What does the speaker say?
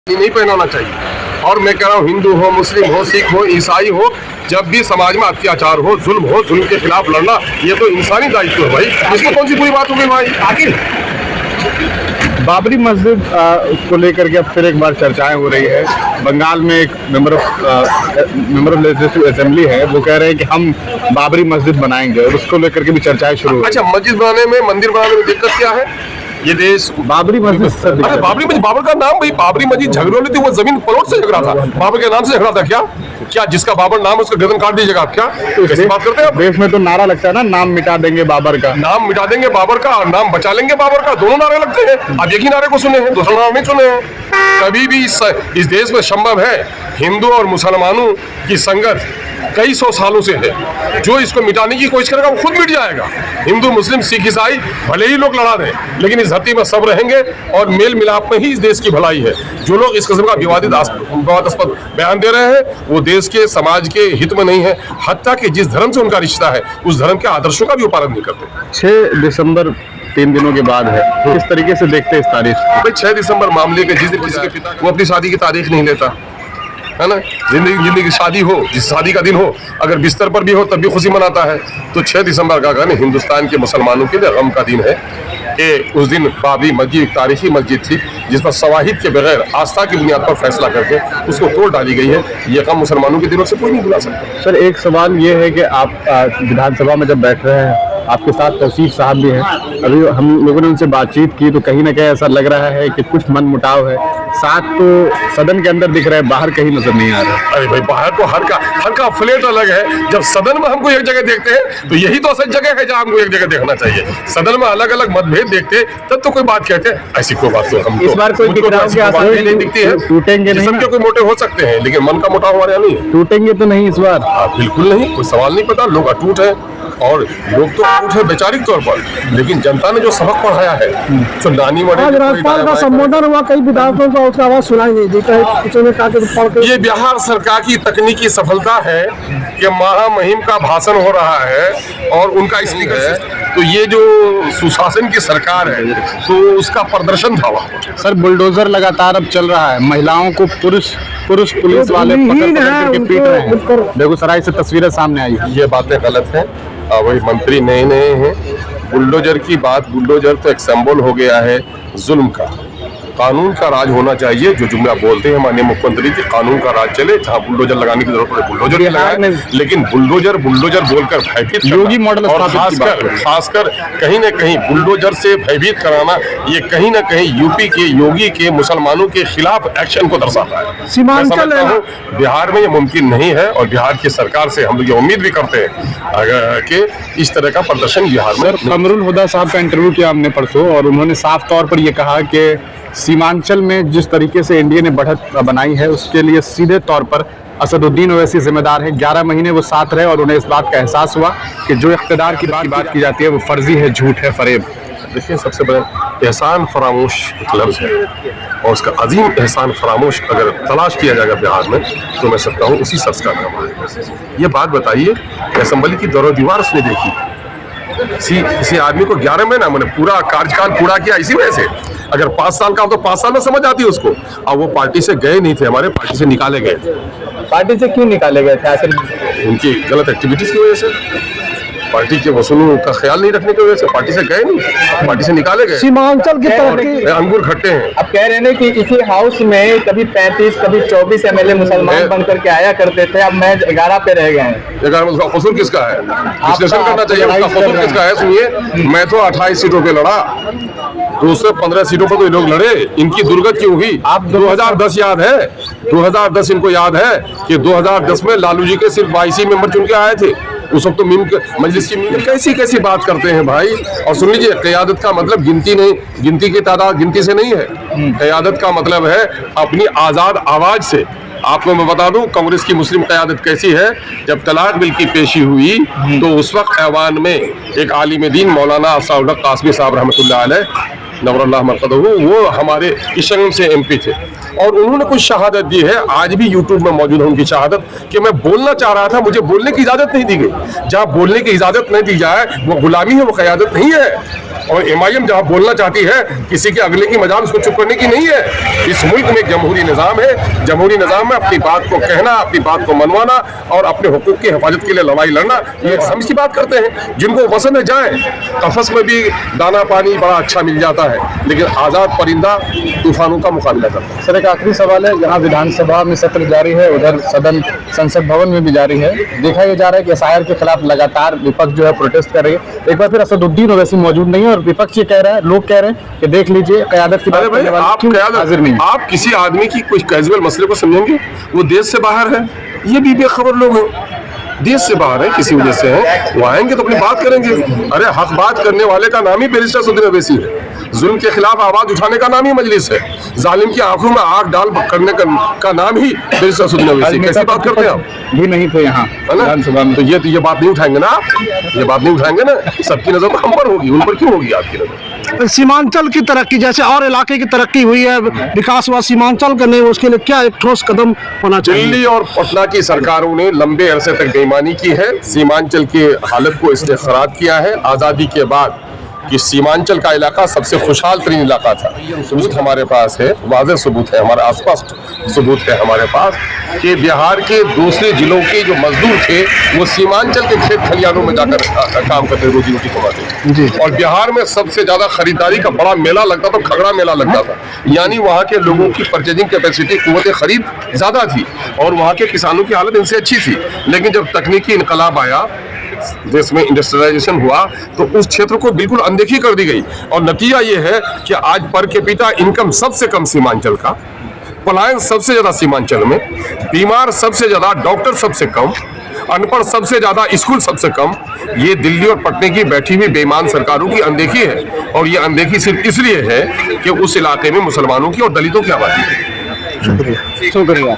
नहीं पहनाना चाहिए। और मैं कह रहा हूँ, हिंदू हो, मुस्लिम हो, सिख हो, ईसाई हो, जब भी समाज में अत्याचार हो, जुल्म के खिलाफ लड़ना ये तो इंसानी दायित्व है भाई। इसमें कौन सी बुरी बात होगी भाई? आखिर बाबरी मस्जिद को लेकर के अब फिर एक बार चर्चाएं हो रही है। बंगाल में एक मेंबर ऑफ लेजिस्लेटिव असेंबली है, वो कह रहे हैं कि हम बाबरी मस्जिद बनाएंगे और उसको लेकर के भी चर्चाएं शुरू हो। अच्छा, मस्जिद बनाने में, मंदिर बनाने में दिक्कत क्या है? ये देश बाबरी मस्जिद से अरे बाबरी मस्जिद, बाबर का नाम भाई, बाबरी मस्जिद झगड़े वाली थी, वो जमीन प्लॉट से झगड़ा था, बाबर के नाम से झगड़ा था। क्या जिसका बाबर नाम है उसका गर्दन काट दीजिएगा आप? क्या कैसी बात करते हैं आप? देश में तो नारा लगता है ना, नाम मिटा देंगे बाबर का, नाम मिटा देंगे बाबर का और नाम बचा लेंगे बाबर का, दोनों नारे लगते हैं। आप एक ही नारे को सुने हैं, दूसरा नारा नहीं सुने हैं। कभी भी इस देश में संभव है हिंदू और मुसलमानों की संगत कई सौ सालों से है। जो इसको मिटाने की कोशिश करेगा वो खुद मिट जाएगा। हिंदू, मुस्लिम, सिख, ईसाई भले ही लोग लड़ा दें, लेकिन इस धरती में सब रहेंगे और मेल मिलाप में ही इस देश की भलाई है। जो लोग इस किस्म का विवादास्पद बयान दे रहे हैं वो देश के, समाज के हित में नहीं है। हत्या के जिस धर्म से उनका रिश्ता है उस धर्म के आदर्शों का भी पालन नहीं करते। 6 दिसंबर 3 दिनों के बाद है, किस तरीके से देखते हैं इस तारीख? भाई 6 दिसंबर मामले के जिस दिन किसी के पिता वो अपनी शादी की तारीख नहीं लेता है ना। जिंदगी की शादी हो, जिस शादी का दिन हो, अगर बिस्तर पर भी हो तब भी खुशी मनाता है। तो 6 दिसंबर का दिन हिंदुस्तान के मुसलमानों के लिए गम का दिन है कि उस दिन बाबरी मस्जिद एक तारीखी मस्जिद थी जिस पर शवाहिद के बगैर आस्था की बुनियाद पर फैसला करके उसको तोड़ डाली गई है। ये गम मुसलमानों के दिलों से कोई नहीं भुला सकता। सर, एक सवाल ये है कि आप विधानसभा में जब बैठ रहे हैं, आपके साथ तौसीफ साहब भी हैं, अभी हम लोगों ने उनसे बातचीत की तो कहीं ना कहीं ऐसा लग रहा है कि कुछ मन मुटाव है। साथ तो सदन के अंदर दिख रहा है, बाहर कहीं नजर नहीं आ रहा। अरे भाई, बाहर तो हर का फ्लेट अलग है। जब सदन में हमको एक जगह देखते हैं तो यही तो असल जगह है जहाँ हमको एक जगह देखना चाहिए। सदन में अलग अलग मतभेद देखते तब तो कोई बात कहते हैं। ऐसी कोई बात तो हम इस बार कोई नहीं दिखती है। टूटेंगे नहीं, जिस्म के कोई मोटे हो सकते हैं लेकिन मन का मोटा हमारे यहाँ नहीं है। टूटेंगे तो नहीं इस बार? बिल्कुल नहीं, कोई सवाल नहीं। पता लोग अटूट है और लोग तो अटूट है वैचारिक तौर पर, लेकिन जनता ने जो सबक पढ़ाया है तो नानी आज राज्यपाल का संबोधन हुआ, कई विधायकों को उसका आवाज सुनाई नहीं दी। ये बिहार सरकार की तकनीकी सफलता है कि महामहिम का भाषण हो रहा है और उनका स्पीकर है, तो ये जो सुशासन की सरकार है तो उसका प्रदर्शन था वहाँ। सर, बुलडोजर लगातार अब चल रहा है, महिलाओं को पुरुष पुलिस वाले पकड़ के पीट रहे हैं। बेगूसराय से तस्वीरें सामने आई है। ये बातें गलत हैं। वही मंत्री नए हैं। बुलडोजर की बात, बुलडोजर तो एक सिंबल हो गया है जुल्म का। कानून का राज होना चाहिए। जो जुमला बोलते हैं माननीय मुख्यमंत्री जी, कानून का राज चले, जहाँ बुलडोजर लगाने की जरूरत पड़े बुलडोजर ही लगाए, लेकिन बुलडोजर बोलकर भयभीत योगी मॉडल और खासकर कहीं न कहीं बुलडोजर से भयभीत कराना, ये कहीं न कहीं यूपी के योगी के मुसलमानों के खिलाफ एक्शन को दर्शाता है। मैं समझता हूँ बिहार में ये मुमकिन नहीं है और बिहार की सरकार से हम लोग ये उम्मीद भी करते हैं कि इस तरह का प्रदर्शन बिहार में। कमरुल हुदा साहब का इंटरव्यू किया हमने परसों और उन्होंने साफ तौर पर यह कहा कि सीमांचल में जिस तरीके से इंडिया ने बढ़त बनाई है उसके लिए सीधे तौर पर असदुद्दीन ओवैसी जिम्मेदार है। 11 महीने वो साथ रहे और उन्हें इस बात का एहसास हुआ कि जो इख्तिदार की बात की जाती है वो फर्जी है, झूठ है, फरेब। देखिए, सबसे बड़ा एहसान फरामोश एक लफ्ज़ है और उसका अजीम एहसान फरामोश अगर तलाश किया जाएगा बिहार में तो मैं सकता हूँ उसी शख्स का नाम है। ये बात बताइए, असेंबली की दौर दीवार उसने देखी, किसी आदमी को 11 महीना मैंने पूरा कार्यकाल पूरा किया इसी वजह से। अगर 5 साल का हो तो 5 साल में समझ आती है उसको। अब वो पार्टी से गए नहीं थे, हमारे पार्टी से निकाले गए थे। पार्टी से क्यों निकाले गए थे? आखिर उनकी गलत एक्टिविटीज की वजह से, पार्टी के वसूलों का ख्याल नहीं रखने की वजह से पार्टी से गए नहीं, पार्टी से निकाले गए। सीमांचल की तरफ अंगूर खट्टे हैं। अब कह रहे हैं कि इसी हाउस में कभी 35 कभी 24 MLA मुसलमान बनकर के आया करते थे, अब मैं 11 पे रह गए हैं। 11 में उसका कसूर किसका है? विश्लेषण करना चाहिए उसका कसूर किसका है। सुनिए, मैं तो 28 सीटों पे लड़ा, 215 सीटों पर तो ये लोग लड़े, इनकी दुर्गति क्यों हुई? आप 2010 याद है? 2010 इनको याद है कि 2010 में लालू जी के सिर्फ 22 मेंबर चुन के आए थे। उस वक्त तो मजलिस की कैसी बात करते हैं भाई। और सुन लीजिए, क़यादत का मतलब गिनती नहीं, गिनती की तादाद गिनती से नहीं है। क़यादत का मतलब है अपनी आज़ाद आवाज़ से। आपको मैं बता दूं कांग्रेस की मुस्लिम क़यादत कैसी है। जब तलाक बिल की पेशी हुई तो उस वक्त ऐवान में एक आलिम दीन मौलाना सऊद कासमी साहब रहमतुल्लाह अलैह नवरुल्लाह मरकदहू, वो हमारे किशनगंज से MP थे और उन्होंने कुछ शहादत दी है। आज भी यूट्यूब में मौजूद है उनकी शहादत कि मैं बोलना चाह रहा था, मुझे बोलने की इजाज़त नहीं दी गई। जहाँ बोलने की इजाज़त नहीं दी जाए वो गुलामी है, वो क़यादत नहीं है। और MIM जहां बोलना चाहती है, किसी के अगले की मजाल उसको चुप करने की नहीं है। इस मुल्क में एक जमहूरी निज़ाम है, जमहूरी निज़ाम में अपनी बात को कहना, अपनी बात को मनवाना और अपने हुकूक की हिफाजत के लिए लड़ाई लड़ना, ये समझ की बात करते हैं। जिनको पसंद है जाए, कफस में भी दाना पानी बड़ा अच्छा मिल जाता है, लेकिन आज़ाद परिंदा तूफानों का मुकाबला करता है। सर, एक आखिरी सवाल है, जहां विधानसभा में सत्र जारी है, उधर सदन संसद भवन में भी जारी है, देखा यह जा रहा है कि SIR के खिलाफ लगातार विपक्ष जो है प्रोटेस्ट कर रही है। एक बार फिर असदुद्दीन ओवैसी मौजूद नहीं है और विपक्ष ये कह रहा है, लोग कह रहे हैं कि देख लीजिए क़यादत की बात करने वाले आप क्यों क़यादत हाजिर नहीं है? आप किसी आदमी की कुछ कैजुअल मसले को समझेंगे, वो देश से बाहर है, ये भी बेखबर लोग हैं, देश से बाहर है, किसी वजह से है, वो आएंगे तो अपनी बात करेंगे। अरे हक बात करने वाले का नाम ही बैरिस्टर असदुद्दीन ओवैसी है, जुल्म के खिलाफ आवाज उठाने का नाम ही मजलिस है, जालिम की आंखों में आग डाल करने का नाम ही बैरिस्टर असदुद्दीन ओवैसी। कैसी बात करते हैं आप? भी नहीं थे यहाँ विधानसभा में, तो ये बात नहीं उठाएंगे ना आप, ये बात नहीं उठाएंगे ना। सबकी नजर तो हम पर होगी, उन पर क्यों होगी आपकी नजर? सीमांचल की तरक्की, जैसे और इलाके की तरक्की हुई है, विकास हुआ, सीमांचल का नहीं, उसके लिए क्या एक ठोस कदम होना चाहिए? दिल्ली और पटना की सरकारों ने लंबे अरसे तक बेईमानी की है, सीमांचल की हालत को इसने खराब किया है। आज़ादी के बाद कि सीमांचल का इलाका सबसे खुशहाल तरीन इलाका था, सबूत हमारे पास है, वाज़ेह सबूत है, हमारे आसपास सबूत है हमारे पास कि बिहार के दूसरे जिलों के जो मजदूर थे वो सीमांचल के खेत खलियानों में जाकर काम करते, रोजी रोटी कमाते। और बिहार में सबसे ज्यादा खरीदारी का बड़ा मेला लगता था, खगड़ा मेला लगता था, यानी वहाँ के लोगों की परचेजिंग कैपेसिटी, कुव्वत खरीद ज्यादा थी और वहाँ के किसानों की हालत इनसे अच्छी थी। लेकिन जब तकनीकी इनकलाब आया, देश में इंडस्ट्रियलाइजेशन हुआ, तो उस क्षेत्र को बिल्कुल अनदेखी कर दी गई और नतीजा ये है कि आज पर कैपिटा इनकम सबसे कम सीमांचल का, पलायन सबसे ज्यादा सीमांचल में, बीमार सबसे ज्यादा, डॉक्टर सबसे कम, अनपढ़ सबसे ज्यादा, स्कूल सबसे कम। ये दिल्ली और पटना की बैठी हुई बेईमान सरकारों की अनदेखी है और ये अनदेखी सिर्फ इसलिए है कि उस इलाके में मुसलमानों की और दलितों की आबादी है। शुक्रिया।